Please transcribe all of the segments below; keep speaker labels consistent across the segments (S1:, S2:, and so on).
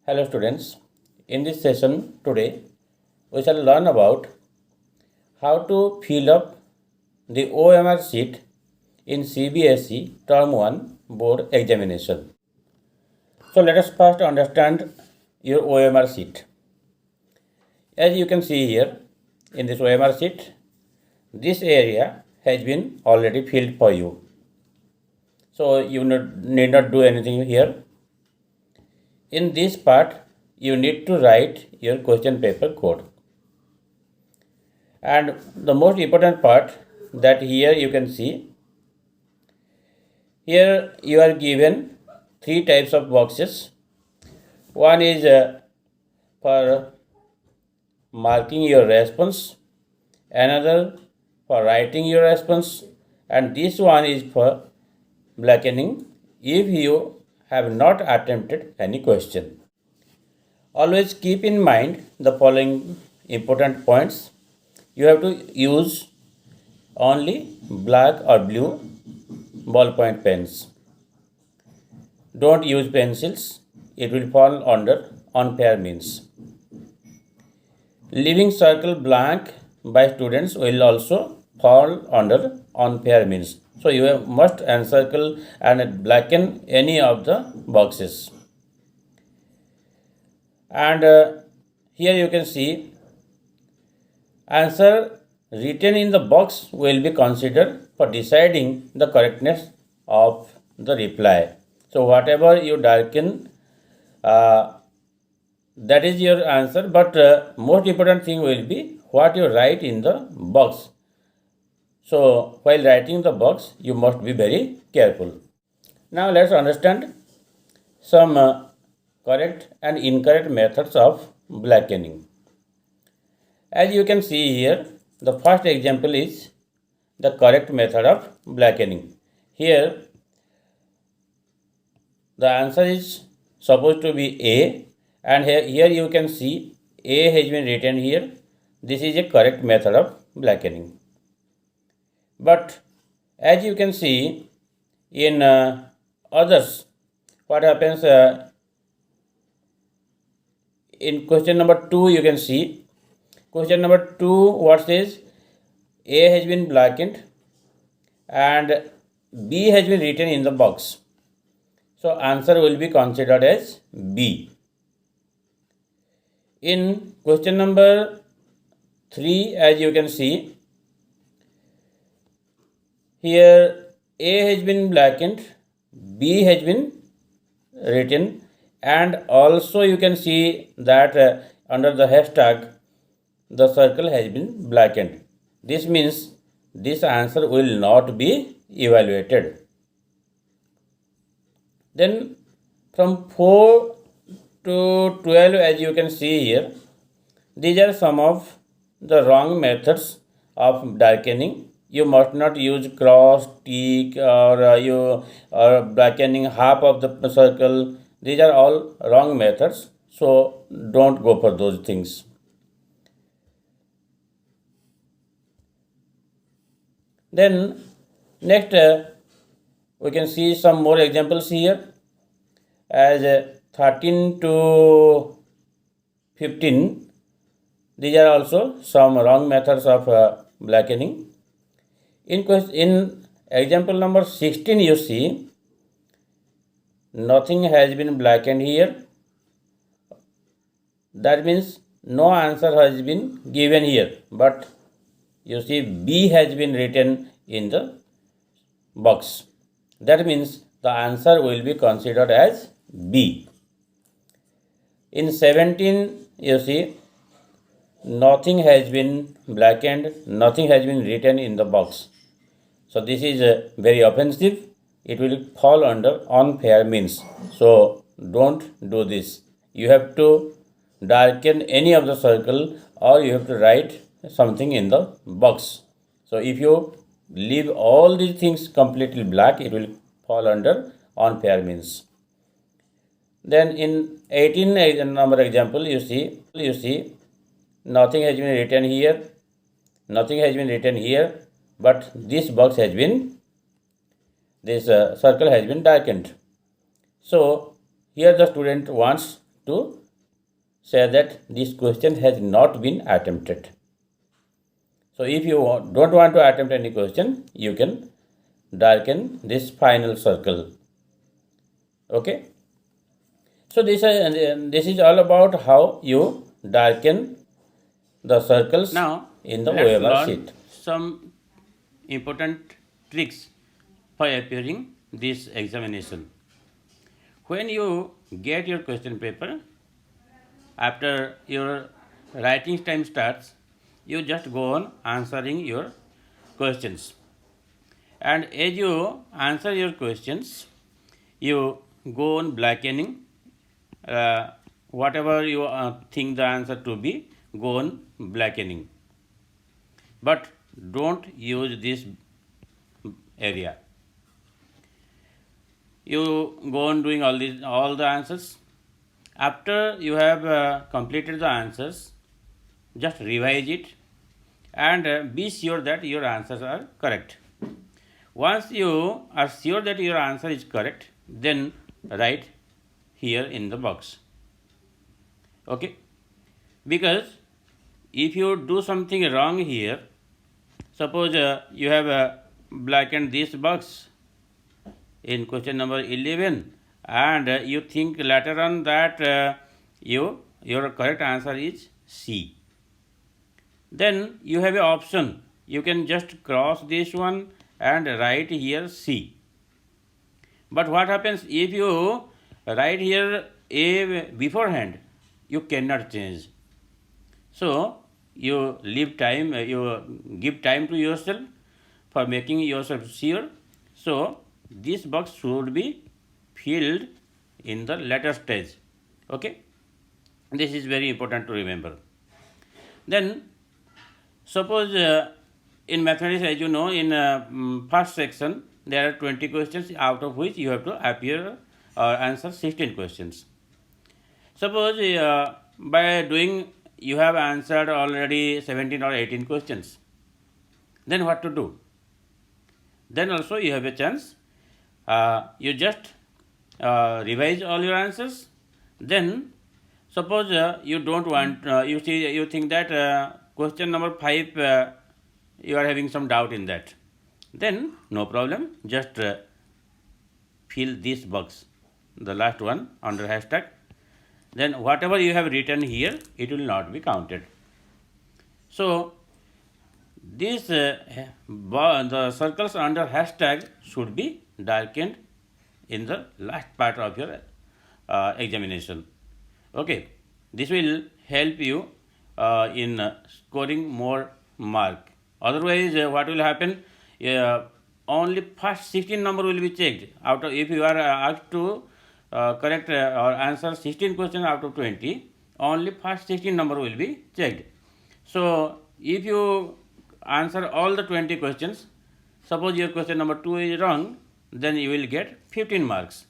S1: Hello students, in this session today we shall learn about how to fill up the OMR sheet in CBSE Term 1 board examination. So let us first understand your OMR sheet. As you can see here in this OMR sheet, this area has been already filled for you. So you need not do anything here. In this part, you need to write your question paper code. And the most important part that here you can see, here you are given three types of boxes. One is for marking your response, another for writing your response, and this one is for blackening if you have not attempted any question. Always keep in mind the following important points. You have to use only black or blue ballpoint pens. Don't use pencils, it will fall under unfair means. Leaving circle blank by students will also fall under unfair means. So you must encircle and blacken any of the boxes. And here you can see answer written in the box will be considered for deciding the correctness of the reply. So whatever you darken, that is your answer, but most important thing will be what you write in the box. So while writing the box, you must be very careful. Now let's understand some correct and incorrect methods of blackening. As you can see here, the first example is the correct method of blackening. Here, the answer is supposed to be A, and here you can see A has been written here. This is a correct method of blackening. But as you can see in others, what happens in question number 2, you can see question number 2 what says A has been blackened and B has been written in the box. So answer will be considered as B. In question number 3, as you can see, here A has been blackened, B has been written, and also you can see that under the hashtag the circle has been blackened. This means this answer will not be evaluated. Then from 4 to 12, as you can see here, these are some of the wrong methods of darkening. You must not use cross, tick, or blackening half of the circle. These are all wrong methods. So don't go for those things. Then next we can see some more examples here as 13 to 15. These are also some wrong methods of blackening. In example number 16, you see nothing has been blackened here. That means no answer has been given here, but you see B has been written in the box. That means the answer will be considered as B. In 17, you see nothing has been blackened, nothing has been written in the box. So this is very offensive. It will fall under unfair means. So don't do this. You have to darken any of the circle, or you have to write something in the box. So if you leave all these things completely black, it will fall under unfair means. Then in 18 number example, you see nothing has been written here, nothing has been written here, but this box has been, this circle has been darkened. So here the student wants to say that this question has not been attempted. So if you don't want to attempt any question, you can darken this final circle. Okay. So this is all about how you darken the circles
S2: Now,
S1: in the
S2: let's
S1: OMR
S2: learn
S1: sheet.
S2: some important tricks for appearing this examination. When you get your question paper, after your writing time starts, you just go on answering your questions. And as you answer your questions, you go on blackening whatever you think the answer to be, go on blackening. But don't use this area. You go on doing all the answers. After you have completed the answers, just revise it and be sure that your answers are correct. Once you are sure that your answer is correct, then write here in the box. Okay? Because if you do something wrong here, suppose you have blackened this box in question number 11 and you think later on that your correct answer is C. Then you have an option. You can just cross this one and write here C. But what happens if you write here A beforehand? You cannot change. So you leave time, you give time to yourself for making yourself sure. So this box should be filled in the later stage. Okay, this is very important to remember. Then suppose in mathematics, as you know, in first section there are 20 questions, out of which you have to appear or answer 16 questions. Suppose by doing you have answered already 17 or 18 questions. Then what to do? Then also you have a chance. You just revise all your answers. Then suppose you don't want, you think that question number 5 you are having some doubt in that. Then no problem, just fill this box, the last one under hashtag. Then whatever you have written here, it will not be counted. So this the circles under hashtag should be darkened in the last part of your examination. Okay, this will help you in scoring more mark. Otherwise, what will happen? Only first 16 number will be checked. Out of, if you are asked to correct or answer 16 questions out of 20, only first 16 number will be checked. So if you answer all the 20 questions, suppose your question number 2 is wrong, then you will get 15 marks.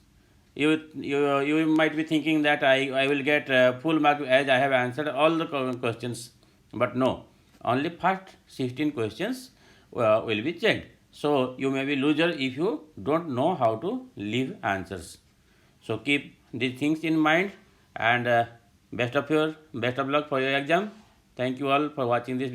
S2: You might be thinking that I will get full mark as I have answered all the questions, but no, only first 16 questions will be checked. So you may be loser if you don't know how to leave answers. So keep these things in mind, and best of luck for your exam. Thank you all for watching this video.